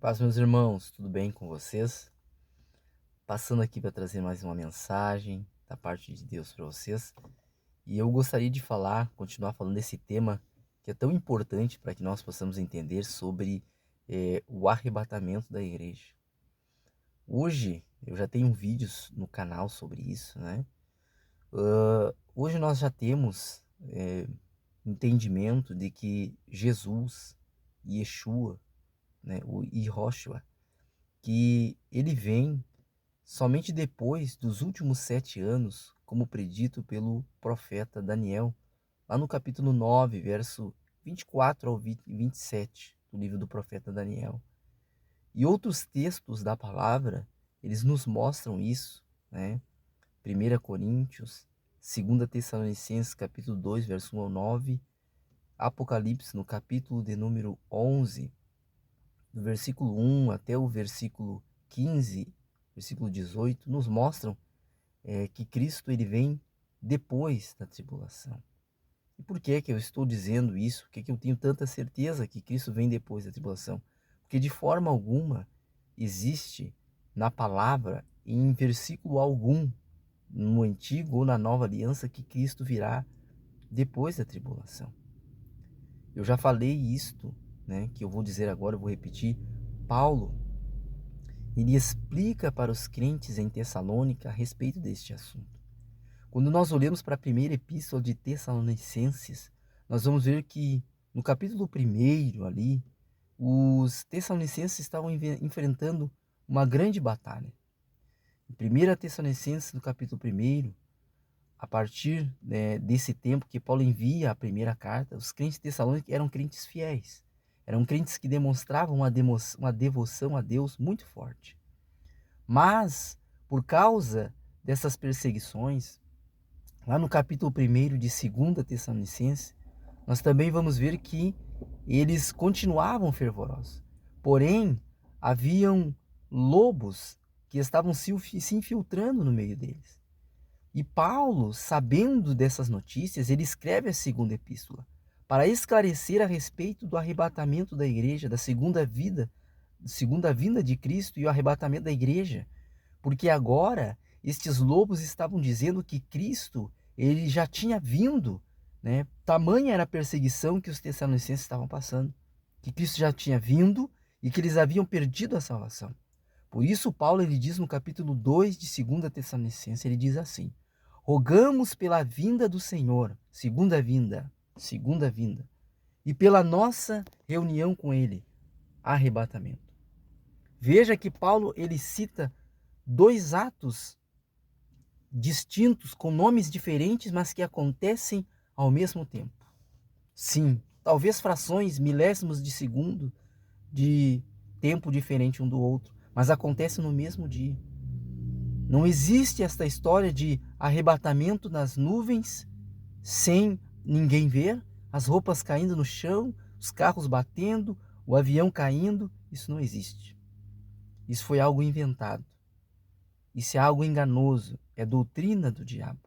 Paz, meus irmãos, tudo bem com vocês? Passando aqui para trazer mais uma mensagem da parte de Deus para vocês. E eu gostaria de continuar falando desse tema que é tão importante para que nós possamos entender sobre o arrebatamento da igreja. Hoje eu já tenho vídeos no canal sobre isso, né? Hoje nós já temos entendimento de que Jesus, Yeshua, né, o Yehoshua, que ele vem somente depois dos últimos 7 anos, como predito pelo profeta Daniel, lá no capítulo 9, verso 24 ao 27 do livro do profeta Daniel. E outros textos da palavra, eles nos mostram isso, né? 1 Coríntios, 2 Tessalonicenses, capítulo 2, verso 1 ao 9, Apocalipse, no capítulo de número 11, do versículo 1 até o versículo 15, versículo 18, nos mostram que Cristo ele vem depois da tribulação. E por que eu estou dizendo isso? Por que eu tenho tanta certeza que Cristo vem depois da tribulação? Porque de forma alguma existe na palavra, em versículo algum, no Antigo ou na Nova Aliança, que Cristo virá depois da tribulação. Eu já falei isto, né, que eu vou dizer agora, eu vou repetir. Paulo, ele explica para os crentes em Tessalônica a respeito deste assunto. Quando nós olhamos para a primeira epístola de Tessalonicenses, nós vamos ver que no capítulo 1 ali, os tessalonicenses estavam enfrentando uma grande batalha. Em 1 Tessalonicenses, no capítulo 1, a partir desse tempo que Paulo envia a primeira carta, os crentes de Tessalônica eram crentes fiéis. Eram crentes que demonstravam uma devoção a Deus muito forte. Mas, por causa dessas perseguições, lá no capítulo 1 de 2 Tessalonicenses, nós também vamos ver que eles continuavam fervorosos. Porém, haviam lobos que estavam se infiltrando no meio deles. E Paulo, sabendo dessas notícias, ele escreve a segunda epístola para esclarecer a respeito do arrebatamento da igreja, da segunda vinda de Cristo e o arrebatamento da igreja. Porque agora estes lobos estavam dizendo que Cristo ele já tinha vindo, né? Tamanha era a perseguição que os tessalonicenses estavam passando, que Cristo já tinha vindo e que eles haviam perdido a salvação. Por isso Paulo ele diz no capítulo 2 de 2 Tessalonicenses, ele diz assim: rogamos pela vinda do Senhor, segunda vinda, e pela nossa reunião com ele, arrebatamento. Veja que Paulo ele cita dois atos distintos, com nomes diferentes, mas que acontecem ao mesmo tempo. Sim, talvez frações, milésimos de segundo, de tempo diferente um do outro, mas acontecem no mesmo dia. Não existe esta história de arrebatamento nas nuvens, sem ninguém ver, as roupas caindo no chão, os carros batendo, o avião caindo. Isso não existe. Isso foi algo inventado. Isso é algo enganoso, é doutrina do diabo.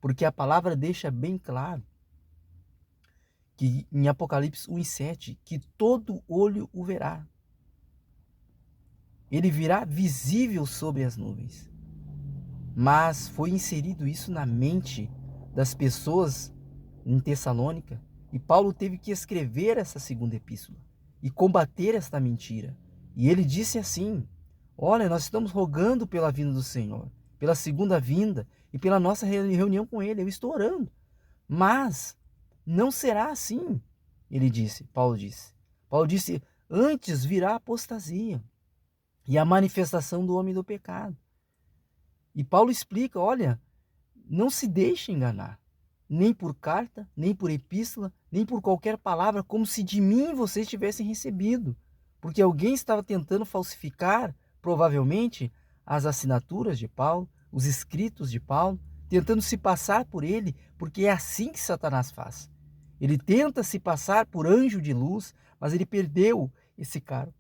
Porque a palavra deixa bem claro que em Apocalipse 1:7, que todo olho o verá. Ele virá visível sobre as nuvens. Mas foi inserido isso na mente das pessoas em Tessalônica, e Paulo teve que escrever essa segunda epístola e combater esta mentira. E ele disse assim: olha, nós estamos rogando pela vinda do Senhor, pela segunda vinda e pela nossa reunião com ele. Eu estou orando. Mas não será assim, ele disse, Paulo disse. Paulo disse: antes virá a apostasia e a manifestação do homem do pecado. E Paulo explica: olha, não se deixe enganar, nem por carta, nem por epístola, nem por qualquer palavra, como se de mim vocês tivessem recebido. Porque alguém estava tentando falsificar, provavelmente, as assinaturas de Paulo, os escritos de Paulo, tentando se passar por ele, porque é assim que Satanás faz. Ele tenta se passar por anjo de luz, mas ele perdeu esse cargo.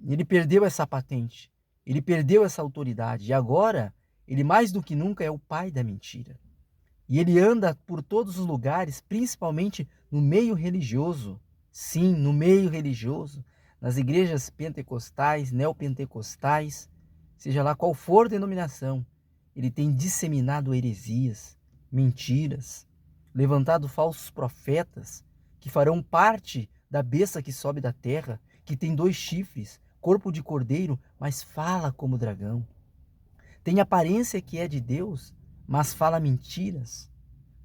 Ele perdeu essa patente. Ele perdeu essa autoridade. E agora, ele mais do que nunca é o pai da mentira. E ele anda por todos os lugares, principalmente no meio religioso. Sim, no meio religioso, nas igrejas pentecostais, neopentecostais, seja lá qual for a denominação, ele tem disseminado heresias, mentiras, levantado falsos profetas que farão parte da besta que sobe da terra, que tem 2 chifres, corpo de cordeiro, mas fala como dragão. Tem aparência que é de Deus, mas fala mentiras,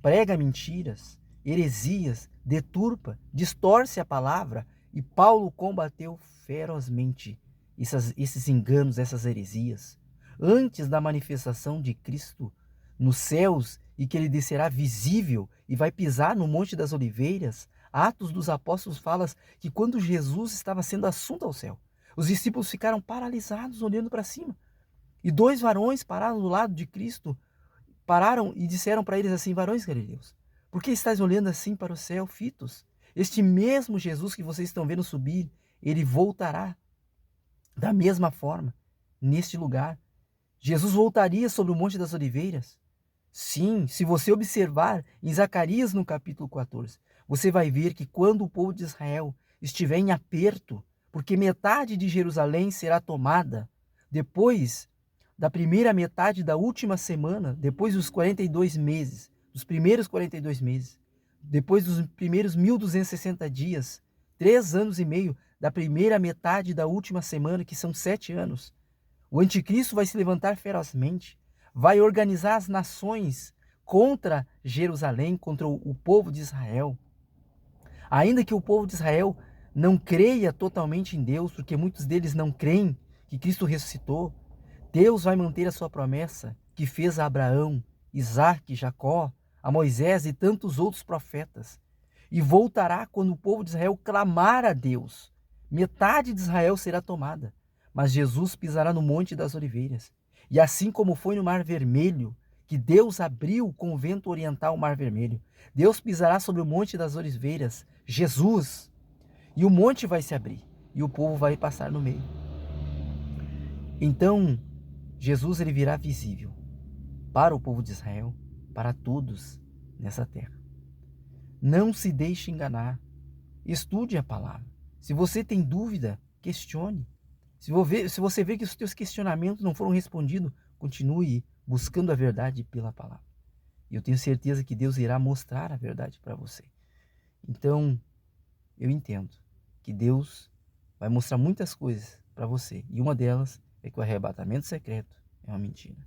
prega mentiras, heresias, deturpa, distorce a palavra, e Paulo combateu ferozmente esses enganos, essas heresias. Antes da manifestação de Cristo nos céus e que ele descerá visível e vai pisar no Monte das Oliveiras, Atos dos Apóstolos fala que quando Jesus estava sendo assunto ao céu, os discípulos ficaram paralisados olhando para cima. E 2 varões pararam do lado de Cristo, pararam e disseram para eles assim: varões galileus, por que estáis olhando assim para o céu, fitos? Este mesmo Jesus que vocês estão vendo subir, ele voltará da mesma forma, neste lugar. Jesus voltaria sobre o Monte das Oliveiras. Sim, se você observar em Zacarias no capítulo 14, você vai ver que quando o povo de Israel estiver em aperto, porque metade de Jerusalém será tomada, depois da primeira metade da última semana, depois dos 42 meses, dos primeiros 42 meses, depois dos primeiros 1260 dias, 3 anos e meio da primeira metade da última semana, que são 7 anos, o anticristo vai se levantar ferozmente, vai organizar as nações contra Jerusalém, contra o povo de Israel. Ainda que o povo de Israel não creia totalmente em Deus, porque muitos deles não creem que Cristo ressuscitou, Deus vai manter a sua promessa que fez a Abraão, Isaque, Jacó, a Moisés e tantos outros profetas. E voltará quando o povo de Israel clamar a Deus. Metade de Israel será tomada, mas Jesus pisará no Monte das Oliveiras. E assim como foi no Mar Vermelho, que Deus abriu com o vento oriental o Mar Vermelho, Deus pisará sobre o Monte das Oliveiras, Jesus, e o monte vai se abrir, e o povo vai passar no meio. Então, Jesus ele virá visível para o povo de Israel, para todos nessa terra. Não se deixe enganar. Estude a palavra. Se você tem dúvida, questione. Se você vê que os seus questionamentos não foram respondidos, continue buscando a verdade pela palavra. E eu tenho certeza que Deus irá mostrar a verdade para você. Então, eu entendo que Deus vai mostrar muitas coisas para você. E uma delas é que o arrebatamento secreto é uma mentira.